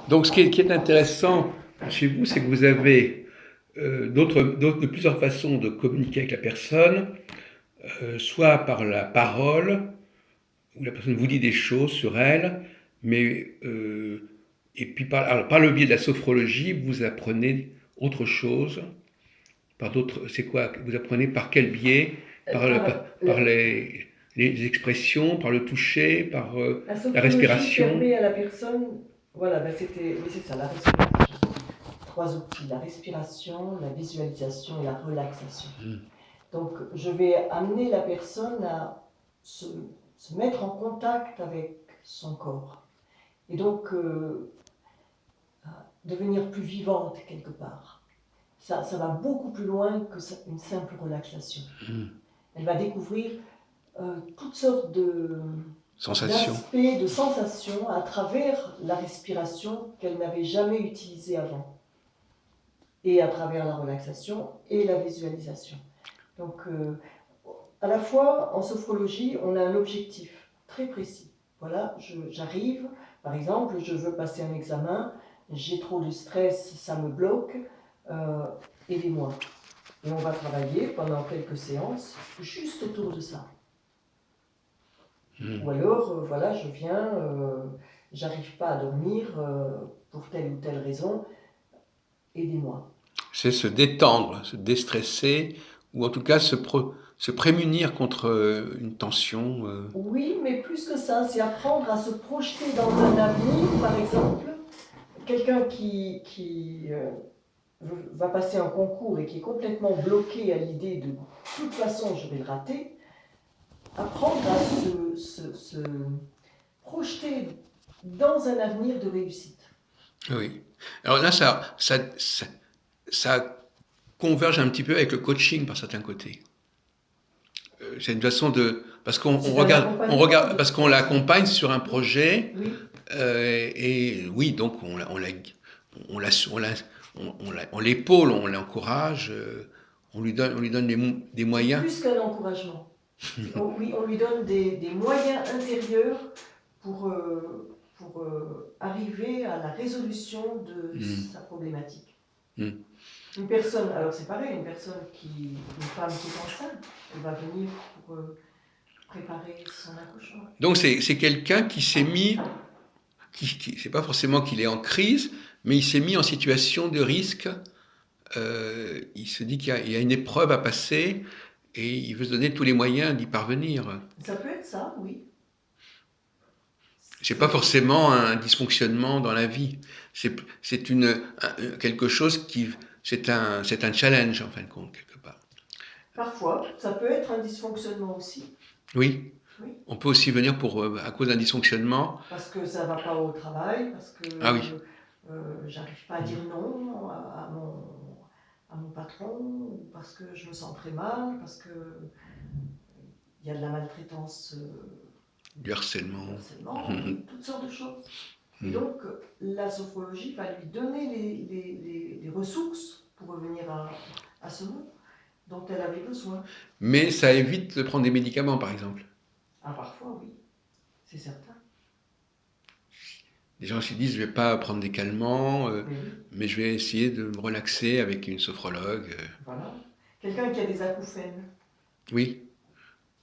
Donc, qui est intéressant chez vous, c'est que vous avez de plusieurs façons de communiquer avec la personne, soit par la parole, où la personne vous dit des choses sur elle, mais et puis alors, par le biais de la sophrologie, vous apprenez autre chose. Par d'autres, c'est quoi? Vous apprenez par quel biais? Par les expressions, par le toucher, par la la sophrologie respiration. permet à la personne, voilà, ben c'était, oui, c'est ça, la respiration. Trois outils, la respiration, la visualisation et la relaxation. Donc, je vais amener la personne à se, se mettre en contact avec son corps. Et donc, devenir plus vivante quelque part. Ça va beaucoup plus loin que une simple relaxation. Elle va découvrir toutes sortes Sensation. d'aspects, de sensations à travers la respiration qu'elle n'avait jamais utilisée avant. Et à travers la relaxation et la visualisation. Donc, à la fois, en sophrologie, on a un objectif très précis. Voilà, j'arrive, par exemple, je veux passer un examen, j'ai trop de stress, ça me bloque, aidez-moi. Et on va travailler pendant quelques séances juste autour de ça. Ou alors, voilà, je viens, j'arrive pas à dormir pour telle ou telle raison, aidez-moi. C'est se détendre, se déstresser, ou en tout cas se prémunir contre une tension. Oui, mais plus que ça, c'est apprendre à se projeter dans un avenir, par exemple. Quelqu'un qui va passer un concours et qui est complètement bloqué à l'idée de toute façon je vais le rater, apprendre à se projeter dans un avenir de réussite. Oui. Alors là, ça converge un petit peu avec le coaching par certains côtés. C'est une façon de parce C'est un accompagnement. parce qu'on l'accompagne sur un projet Oui, et oui donc on l'épaule, on l'encourage, on lui donne des c'est moyens. plus qu'un encouragement. Oui, on lui donne des moyens intérieurs pour arriver à la résolution de sa problématique. Mm. Une personne, alors c'est pareil, une femme qui est enceinte, elle va venir pour préparer son accouchement. Donc c'est quelqu'un qui s'est mis, c'est pas forcément qu'il est en crise, mais il s'est mis en situation de risque. Il se dit qu'il y a une épreuve à passer et il veut se donner tous les moyens d'y parvenir. Ça peut être ça, oui. C'est pas forcément un dysfonctionnement dans la vie. C'est quelque chose c'est un challenge en fin de compte quelque part. Parfois, ça peut être un dysfonctionnement aussi. Oui. Oui. On peut aussi venir pour à cause d'un dysfonctionnement. Parce que ça va pas au travail, parce que Ah oui. j'arrive pas à dire non à mon patron, ou parce que je me sens très mal, parce que il y a de la maltraitance, Du harcèlement. toutes sortes de choses. Et donc, la sophrologie va lui donner les ressources pour revenir à ce monde dont elle avait besoin. Mais ça évite de prendre des médicaments, par exemple. Ah, parfois, oui, c'est certain. Les gens se disent, je vais pas prendre des calmants, Oui. mais je vais essayer de me relaxer avec une sophrologue. Voilà. Quelqu'un qui a des acouphènes, Oui.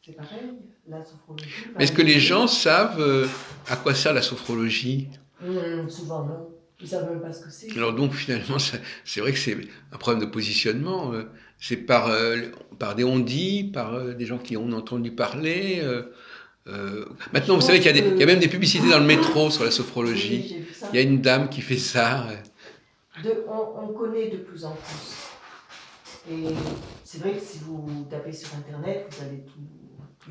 c'est pareil, la sophrologie va Mais est-ce que les l'aider. gens savent à quoi sert la sophrologie? Souvent non. Ils savent même pas ce que c'est. Alors donc finalement, c'est vrai que c'est un problème de positionnement. C'est par des on-dit, par des gens qui ont entendu parler. Je Maintenant, vous savez pense qu'il y a que même des publicités dans le métro sur la oui, sophrologie. j'ai vu ça. Il y a une dame qui fait ça. On connaît de plus en plus. Et c'est vrai que si vous tapez sur Internet, vous allez tout.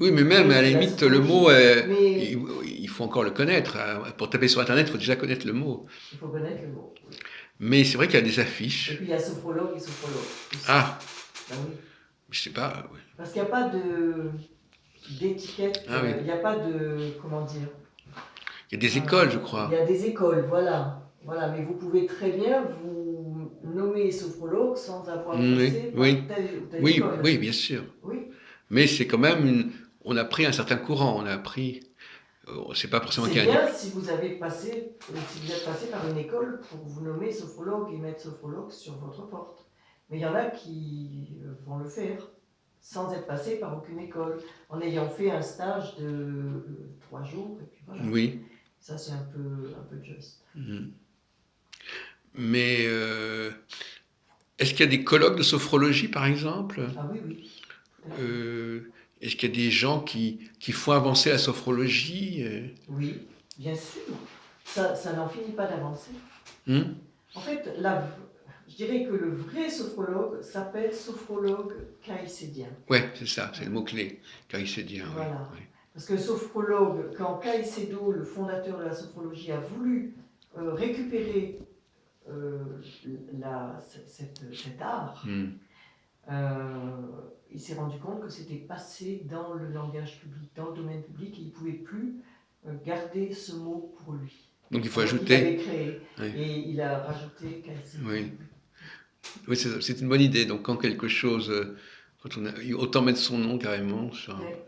Oui, mais même à la de la limite, le sophrologie. mot, Mais il faut encore le connaître. Pour taper sur Internet, il faut déjà connaître le mot. il faut connaître le mot. Oui. Mais c'est vrai qu'il y a des Et affiches. puis il y a sophrologue et sophrologue aussi. Ah, Ben oui. je sais pas. Oui. Parce qu'il n'y a pas d'étiquette, Ah oui. il n'y a pas de, comment dire, Il y a des écoles, je crois. il y a des écoles, voilà. Voilà, mais vous pouvez très bien vous nommer sophrologue sans avoir passé par Oui, telle ou telle oui, école. oui, bien sûr. Oui. Mais c'est quand même on a pris un certain courant, on a pris c'est pas forcément C'est qu'il y a un bien si vous êtes passé par une école pour vous nommer sophrologue et mettre sophrologue sur votre porte. Mais il y en a qui vont le faire sans être passé par aucune école, en ayant fait un stage de 3 jours, et puis voilà. Oui. Ça, c'est un peu juste. Mhm. Mais est-ce qu'il y a des colloques de sophrologie, par exemple? Ah oui, oui, tout à fait. Est-ce qu'il y a des gens qui font avancer la sophrologie? Oui, bien sûr. Ça n'en finit pas d'avancer. Hmm. En fait, je dirais que le vrai sophrologue s'appelle sophrologue caïcédien. Ouais, c'est ça, c'est le mot-clé. Caïcédien, oui. Voilà. Oui. Parce que sophrologue, quand Caicedo, le fondateur de la sophrologie, a voulu récupérer euh, cet art, Hmm. il s'est rendu compte que c'était passé dans le langage public, dans le domaine public, et il ne pouvait plus garder ce mot pour lui. Donc il faut Alors qu'il l'avait ajouter. créé, Oui, et il a rajouté Caicedo. oui. Oui, c'est une bonne idée. Donc quand quelque chose, quand on a, autant mettre son nom carrément Ouais.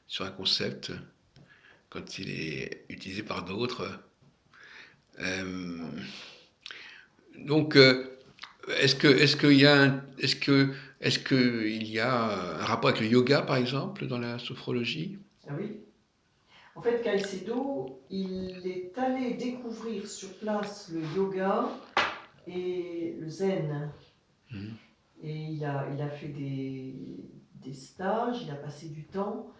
sur un concept, quand il est utilisé par d'autres. Euh, donc est-ce qu'il y a il y a un rapport avec le yoga par exemple dans la sophrologie? Ah oui. En fait, Caicedo, il est allé découvrir sur place le yoga et le zen. Mhm. Et il a fait des stages, il a passé du temps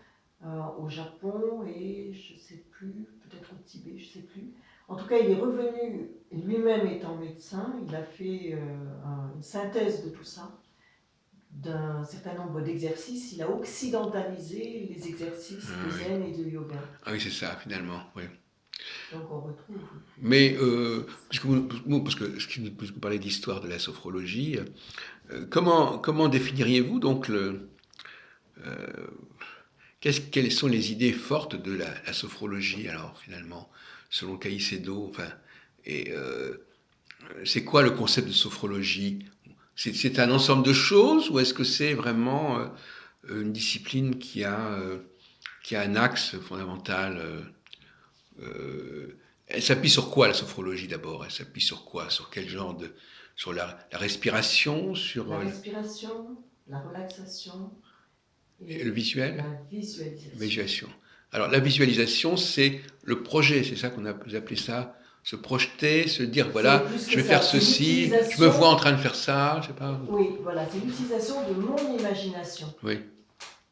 au Japon et je ne sais plus, peut-être au Tibet, je ne sais plus. En tout cas, il est revenu, lui-même étant médecin, il a fait une synthèse de tout ça, d'un certain nombre d'exercices. Il a occidentalisé les exercices Ah de oui. zen et de yoga. Ah oui, c'est ça finalement. Oui. Donc on retrouve. Mais parce que puisque vous parlez d'histoire de la sophrologie, comment définiriez-vous donc euh, quelles sont les idées fortes de la sophrologie alors finalement, selon Caicedo, enfin, et c'est quoi le concept de sophrologie? C'est un ensemble de choses ou est-ce que c'est vraiment une discipline qui a un axe fondamental? Elle s'appuie sur quoi la sophrologie d'abord? Elle s'appuie sur quoi? Sur quel genre de... Sur la respiration, sur La respiration, la relaxation le et visuel? la visualisation. Visualisation. Alors la visualisation, c'est le projet, c'est ça vous appelez ça, se projeter, se dire C'est voilà, plus je que vais faire ça, c'est ceci, je me vois l'utilisation. en train de faire ça, je sais pas. Oui, voilà, c'est l'utilisation de mon imagination. Oui.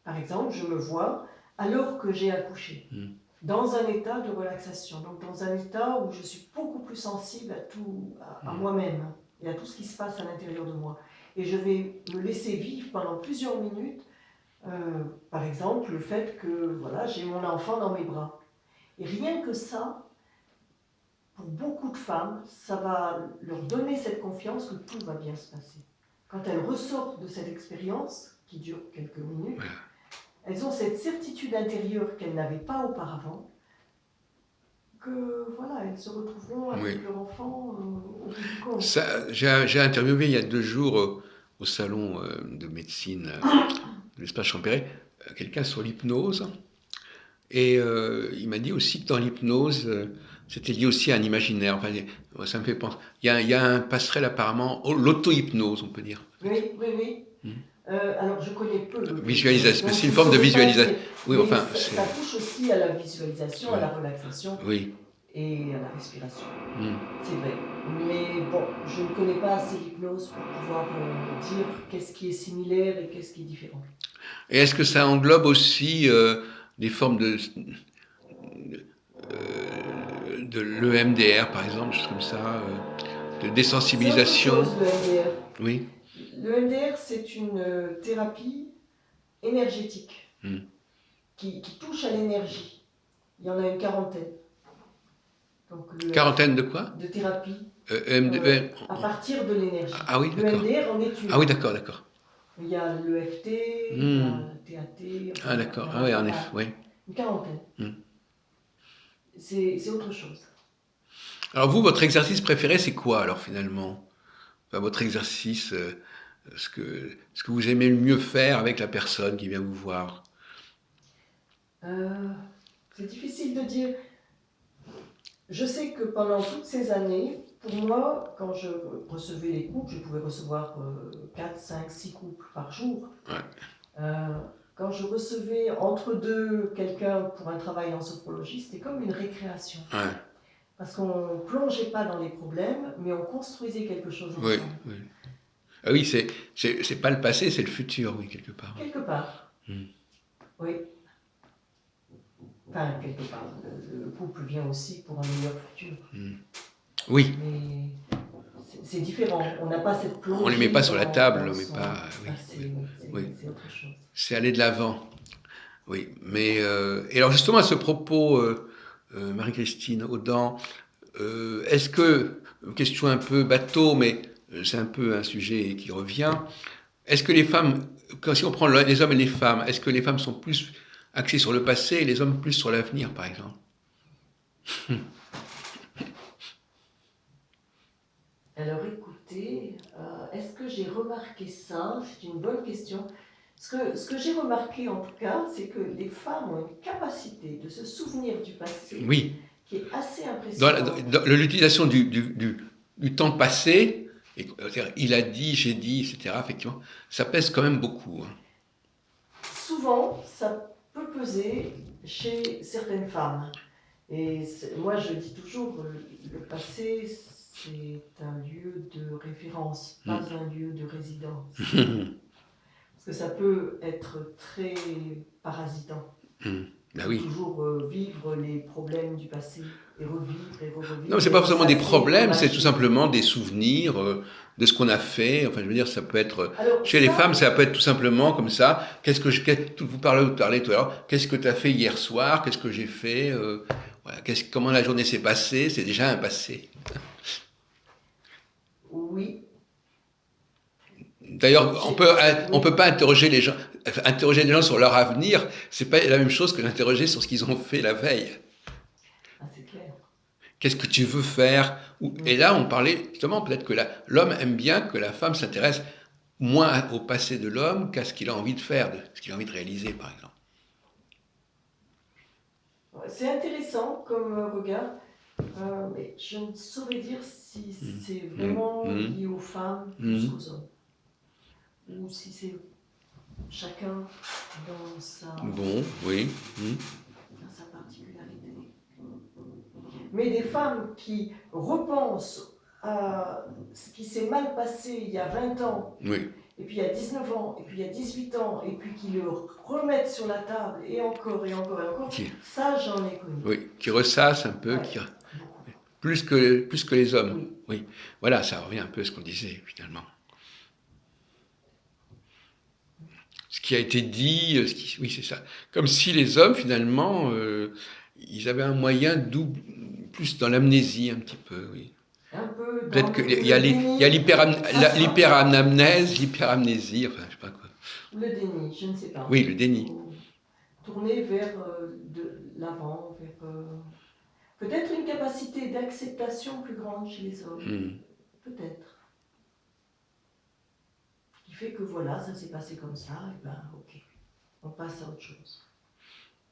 Par exemple, je me vois alors que j'ai accouché, Mm. dans un état de relaxation, donc dans un état où je suis beaucoup plus sensible à tout, à moi-même et à tout ce qui se passe à l'intérieur de moi. Et je vais me laisser vivre pendant plusieurs minutes, par exemple, le fait que voilà, j'ai mon enfant dans mes bras. Et rien que ça, pour beaucoup de femmes, ça va leur donner cette confiance que tout va bien se passer. Quand elles ressortent de cette expérience, qui dure quelques minutes, Voilà. elles ont cette certitude intérieure qu'elles n'avaient pas auparavant, que voilà, elles se retrouveront Oui. avec leur enfant au bout du compte. Ça, j'ai interviewé il y a 2 jours au salon de médecine de l'espace Champéret quelqu'un sur l'hypnose. Et il m'a dit aussi que dans l'hypnose, c'était lié aussi à un imaginaire. Enfin, ça me fait penser. Il y a un passerelle apparemment, l'auto-hypnose, on peut dire. Oui, oui, oui. Alors, je connais peu l'auto-hypnose, Visualisation, donc c'est je une ne forme de saurais pas visualisation. dire. Oui, Mais enfin, ça touche aussi à la visualisation, à oui, la relaxation oui. et à la respiration. Hmm. C'est vrai. Mais bon, je ne connais pas assez l'hypnose pour pouvoir dire qu'est-ce qui est similaire et qu'est-ce qui est différent. Et est-ce que ça englobe aussi des formes de l'EMDR, par exemple, des choses comme ça, de C'est autre chose, désensibilisation? le MDR. Oui. Le MDR, c'est une thérapie énergétique Hmm. qui touche à l'énergie. Il y en a une quarantaine. Donc, Quarantaine de quoi? de thérapies EMD, à partir de l'énergie. ah oui, Le d'accord. MDR en est Ah une. oui, d'accord, d'accord. Il y a l'EFT, il y a Hmm. le TAT, enfin, Ah il d'accord. y en Ah a oui, pas en mal. effet, oui. Une quarantaine. Hmm. C'est autre chose. Alors vous, votre exercice préféré, c'est quoi alors finalement? Enfin, votre exercice, ce que vous aimez le mieux faire avec la personne qui vient vous voir? Euh, C'est difficile de dire. Je sais que pendant toutes ces années, pour moi, quand je recevais les couples, je pouvais recevoir 4, 5, 6 couples par jour. Ouais. Quand je recevais entre deux quelqu'un pour un travail en sophrologie, c'était comme une récréation. Ouais. Parce qu'on ne plongeait pas dans les problèmes, mais on construisait quelque chose Oui, ensemble. oui. Ah oui, c'est pas le passé, c'est le futur, oui, quelque part. Quelque part. Oui. Enfin, quelque part. Le couple vient aussi pour un meilleur futur. Oui. Mais c'est différent. On n'a pas cette plongée. On les met pas sur la table, on met son pas. Oui, passé. oui. C'est autre chose. C'est aller de l'avant. Oui. Mais et alors justement à ce propos, Marie-Christine Audin, est-ce que, question un peu bateau, mais c'est un peu un sujet qui revient, est-ce que les femmes, si on prend les hommes et les femmes, est-ce que les femmes sont plus axées sur le passé et les hommes plus sur l'avenir, par exemple? Alors écoutez, est-ce que j'ai remarqué ça? C'est une bonne question. Ce que j'ai remarqué en tout cas, c'est que les femmes ont une capacité de se souvenir du passé Oui. qui est assez impressionnante. Dans l'utilisation du temps passé, et, il a dit, j'ai dit, etc., effectivement, ça pèse quand même beaucoup. Hein. Souvent, ça peut peser chez certaines femmes. Et moi, je dis toujours, le passé, c'est un lieu de référence, pas un lieu de résidence. Parce que ça peut être très parasitant. Ben oui. Toujours vivre les problèmes du passé et revivre. Non, c'est pas forcément des problèmes, c'est tout simplement des souvenirs de ce qu'on a fait. Enfin, je veux dire, ça peut être alors, chez les femmes, ça peut être tout simplement comme ça. Vous parlez tout à l'heure. Qu'est-ce que tu as fait hier soir? Qu'est-ce que j'ai fait? Voilà, comment la journée s'est passée? C'est déjà un passé. Oui. D'ailleurs, on peut pas interroger les gens sur leur avenir. C'est pas la même chose que d'interroger sur ce qu'ils ont fait la veille. Ah, c'est clair. Qu'est-ce que tu veux faire? Et là, on parlait justement peut-être que l'homme aime bien que la femme s'intéresse moins au passé de l'homme qu'à ce qu'il a envie de faire, ce qu'il a envie de réaliser, par exemple. C'est intéressant comme regard, mais je ne saurais dire si c'est vraiment lié aux femmes plus qu'aux hommes. Ou si c'est chacun dans sa, Oui. dans sa particularité. Mais des femmes qui repensent à ce qui s'est mal passé il y a 20 ans, et puis il y a 19 ans, et puis il y a 18 ans, et puis qui le remettent sur la table, et encore, ça j'en ai connu. Oui, qui ressassent un peu, plus que les hommes. Oui. Voilà, ça revient un peu à ce qu'on disait, finalement. Ce qui a été dit, oui, c'est ça. Comme si les hommes, finalement, ils avaient un moyen plus dans l'amnésie, un petit peu, oui. Un peu dans peut-être qu'il y a l'hyperamnèse, l'hyperamnésie, enfin, je sais pas quoi. Le déni, je ne sais pas. Oui, le déni. Tourner vers de l'avant, vers peut-être une capacité d'acceptation plus grande chez les hommes. Peut-être. Qui fait que voilà, ça s'est passé comme ça, et ben ok, on passe à autre chose.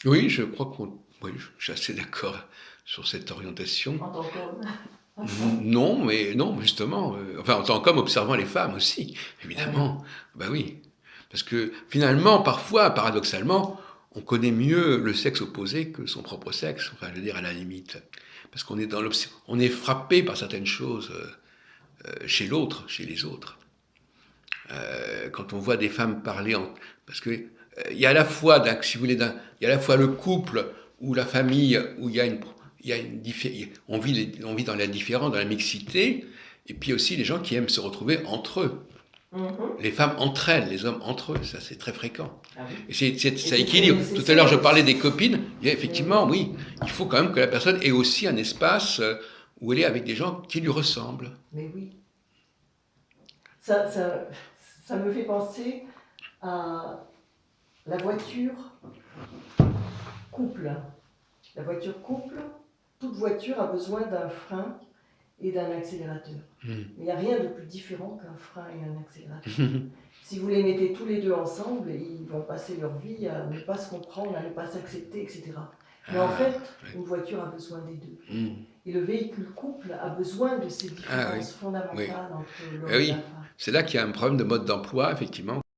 Oui, je crois je suis assez d'accord sur cette orientation. En tant qu'homme. Non, justement. Enfin, en tant qu'homme observant les femmes aussi, évidemment. Ben oui. Parce que finalement, parfois, paradoxalement, on connaît mieux le sexe opposé que son propre sexe. Enfin, je veux dire, à la limite. Parce qu'on est on est frappé par certaines choses chez l'autre, chez les autres. Quand on voit des femmes parler, parce que il y a à la fois, si vous voulez, il y a à la fois le couple ou la famille où on vit dans la différence, dans la mixité, et puis aussi les gens qui aiment se retrouver entre eux. Les femmes entre elles, les hommes entre eux, ça c'est très fréquent. Ah oui. Et ça équilibre. Tout à l'heure je parlais des copines, et effectivement, oui, il faut quand même que la personne ait aussi un espace où elle est avec des gens qui lui ressemblent. Mais oui. Ça me fait penser à la voiture couple. La voiture couple, toute voiture a besoin d'un frein et d'un accélérateur. Mais il n'y a rien de plus différent qu'un frein et un accélérateur. Si vous les mettez tous les deux ensemble, ils vont passer leur vie à ne pas se comprendre, à ne pas s'accepter, etc. Mais en fait, ouais. une voiture a besoin des deux. Hmm. Et le véhicule couple a besoin de ces Ah oui, différences oui. fondamentales entre Eh l'homme et la oui. femme. C'est là qu'il y a un problème de mode d'emploi, effectivement,